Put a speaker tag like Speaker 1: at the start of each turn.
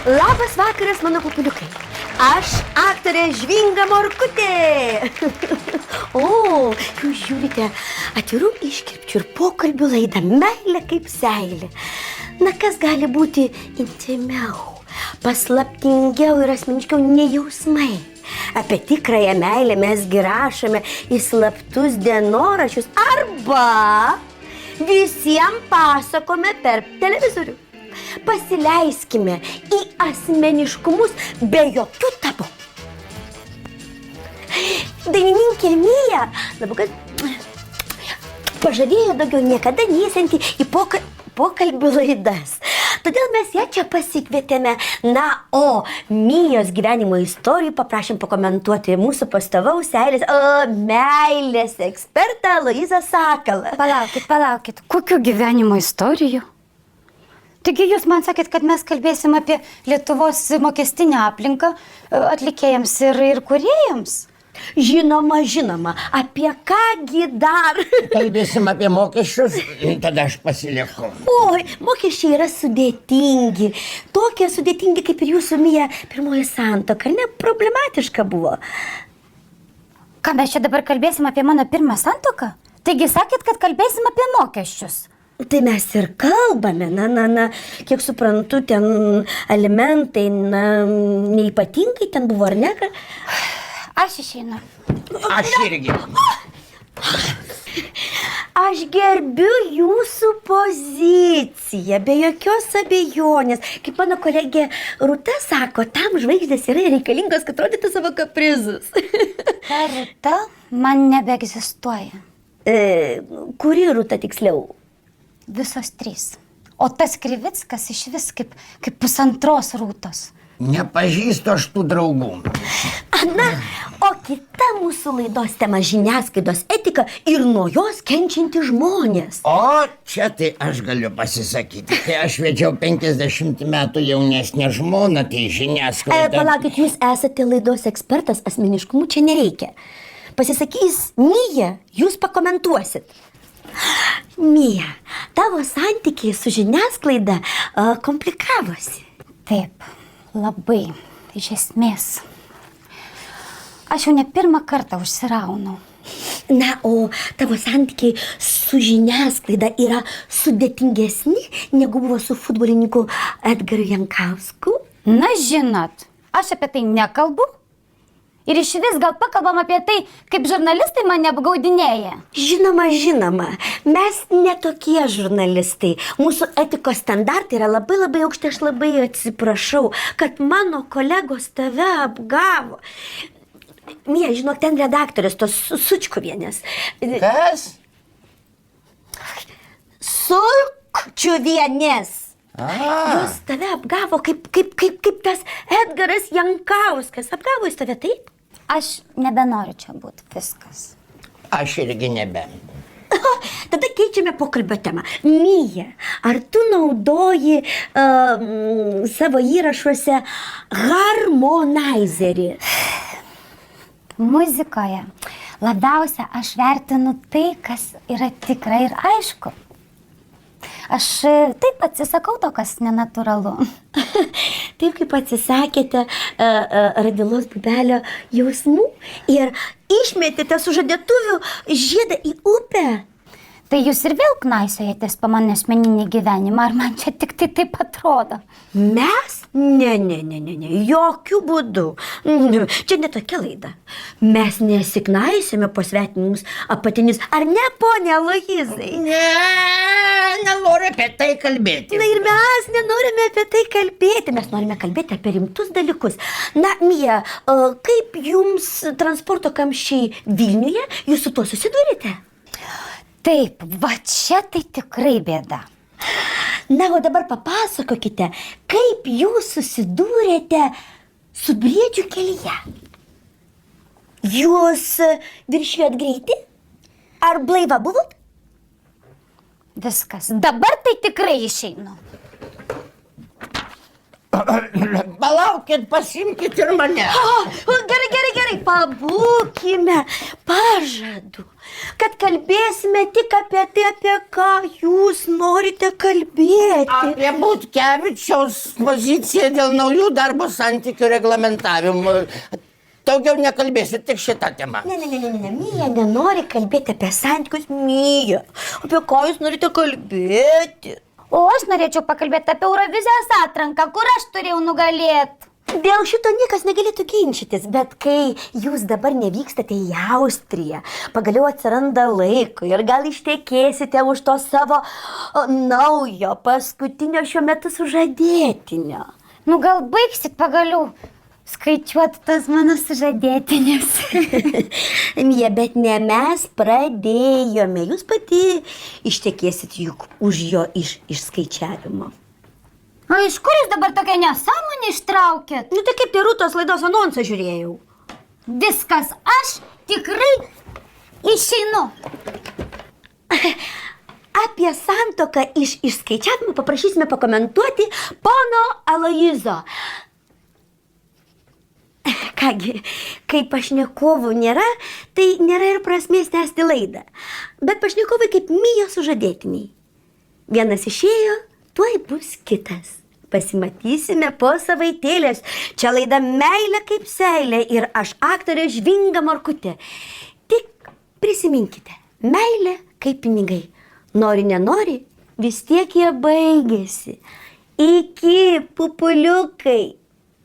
Speaker 1: Labas vakaras, mano pupuliukai. Aš aktorė Žvinga Morkutė. O, jūs žiūrite atvirų iškirpčių ir pokalbių laidą Meilė kaip seilė. Na, kas gali būti intimiau, paslaptingiau ir asmeniškiau nei jausmai? Apie tikrąją meilę mes gi rašome į slaptus dienoraščius arba visiems pasakome per televizorių. Pasileiskime į asmeniškumus be jokių tabų. Dainininkė Mija pažadėjo daugiau niekada neįsianti į pokalbių laidas. Todėl mes ją čia pasikvietėme. Na, o Mijos gyvenimo istorijų paprašėm pakomentuoti mūsų pastovaus meilės ekspertą Aloyzą Sakalą.
Speaker 2: Palaukit. Kokių gyvenimo istorijų? Taigi jūs man sakėt, kad mes kalbėsim apie Lietuvos mokestinę aplinką atlikėjams ir kūrėjams?
Speaker 1: Žinoma, apie kągi dar?
Speaker 3: Kalbėsim apie mokesčius, tada aš pasilieku.
Speaker 1: Oi, mokesčiai yra sudėtingi. Tokie sudėtingi, kaip ir jūsų Mija pirmoji santuoka. Ne, problematiška buvo.
Speaker 2: Ką, mes čia dabar kalbėsim apie mano pirmą santuoką? Taigi sakėt, kad kalbėsim apie mokesčius.
Speaker 1: Tai mes ir kalbame, kiek suprantu, ten alimentai, neipatingai ten buvo, ar ne?
Speaker 2: Aš išeinu.
Speaker 3: Aš irgi.
Speaker 1: Aš gerbiu jūsų poziciją, be jokios abejonės. Kaip mano kolegė Rūta sako, tam žvaigždės yra reikalingos, kad rodytų savo kaprizus.
Speaker 2: Ta Rūta man nebeegzistuoja.
Speaker 1: Kuri Rūta tiksliau?
Speaker 2: Visos trys. O tas Krivickas iš vis kaip pusantros Rūtos.
Speaker 3: Nepažįstu aš tų draugų.
Speaker 1: Na, o kita mūsų laidos tema žiniasklaidos etika ir nuo jos kenčianti žmonės.
Speaker 3: O čia tai aš galiu pasisakyti. Tai aš vedžiau 50 metų jaunesnę žmoną, tai žiniasklaida...
Speaker 1: Palaukit, jūs esate laidos ekspertas, asmeniškumų čia nereikia. Pasisakys Mija, jūs pakomentuosit. Mija, tavo santykiai su žiniasklaida komplikavosi.
Speaker 2: Taip, labai, iš esmės. Aš jau ne pirmą kartą užsiraunu.
Speaker 1: Na, o tavo santykiai su žiniasklaida yra sudėtingesni, negu buvo su futbolininku Edgaru Jankausku?
Speaker 2: Na, žinot, aš apie tai nekalbu. Ir iš vis gal pakalbam apie tai, kaip žurnalistai mane apgaudinėja.
Speaker 1: Žinoma, mes netokie žurnalistai. Mūsų etikos standartai yra labai aukšti, aš labai atsiprašau, kad mano kolegos tave apgavo. Mija, žinok, ten redaktorės, tos Sučkuvienės.
Speaker 3: Kas?
Speaker 1: Sučkuvienės. Jos tave apgavo kaip tas Edgaras Jankauskas. Apgavo jis tave, taip?
Speaker 2: Aš nebenoriu čia būti, viskas.
Speaker 3: Aš irgi nebe.
Speaker 1: Tada keičiame pokalbio temą. Mija, ar tu naudoji savo įrašuose harmonizerį?
Speaker 2: Muzikoje labiausia aš vertinu tai, kas yra tikra ir aišku. Aš taip atsisakau to, kas nenatūralu.
Speaker 1: Taip kaip atsisakėte Radvilos Bubelio jausmų ir išmetėte sužadėtuvių žiedą į upę.
Speaker 2: Tai jūs ir vėl knaisiojatės po mano asmeninį gyvenimą, ar man čia tik tai taip atrodo?
Speaker 1: Mes? Ne, jokių būdų. Čia ne tokia laida. Mes nesiknaisime po svetinimus apatinius. Ar ne, ponia Aloyzai?
Speaker 3: Ne, nenoriu apie tai kalbėti.
Speaker 1: Na ir mes nenorime apie tai kalbėti. Mes norime kalbėti apie rimtus dalykus. Na, Mija, kaip jums transporto kamščiai Vilniuje? Jūs su tuo susidūrėte?
Speaker 2: Taip, va čia tai tikrai bėda.
Speaker 1: Na, o dabar papasakokite, kaip jūs susidūrėte su briedžių kelyje. Jūs viršijot greitį? Ar blaiva buvot?
Speaker 2: Viskas, dabar tai tikrai išeinu.
Speaker 3: Palaukit, pasimkit ir mane.
Speaker 1: Gerai, pabūkime. Pažadu. kad kalbėsime tik apie tai, apie ką jūs norite kalbėti.
Speaker 3: Apie Butkevičiaus poziciją dėl naujų darbo santykių reglamentavimo. Daugiau nekalbėsiu, tik šitą temą.
Speaker 1: Ne, Mija nenori kalbėti apie santykius, Mija. Apie ką jūs norite kalbėti?
Speaker 2: O aš norėčiau pakalbėti apie Eurovizijos atranką, kur aš turėjau nugalėti.
Speaker 1: Dėl šito niekas negalėtų ginčytis, bet kai jūs dabar nevykstate į Austriją, pagaliau atsiranda laiko ir gal ištekėsite už to savo naujo, paskutinio šiuo metu sužadėtinio.
Speaker 2: Nu gal baigsit pagaliau skaičiuoti tas mano sužadėtinės.
Speaker 1: Mija, bet ne mes pradėjome, jūs pati ištekėsit juk už jo išskaičiavimo.
Speaker 2: O iš kur jūs dabar tokią nesąmonę ištraukėt?
Speaker 1: Nu tai kaip tai Rūtos laidos anonsą žiūrėjau.
Speaker 2: Viskas, aš tikrai išeinu.
Speaker 1: Apie santuoką iš išskaičiavimo paprašysime pakomentuoti pono Aloyzo. Kągi, kai pašnekovų nėra, tai nėra ir prasmės tęsti laidą. Bet pašnekovai kaip Mija sužadėtiniai. Vienas išėjo, tuoj bus kitas. Pasimatysime po savaitėlės. Čia laida Meilė kaip seilė ir aš aktorė Žvinga Morkutė. Tik prisiminkite, meilė kaip pinigai. Nori, nenori, vis tiek jie baigėsi. Iki, pupuliukai.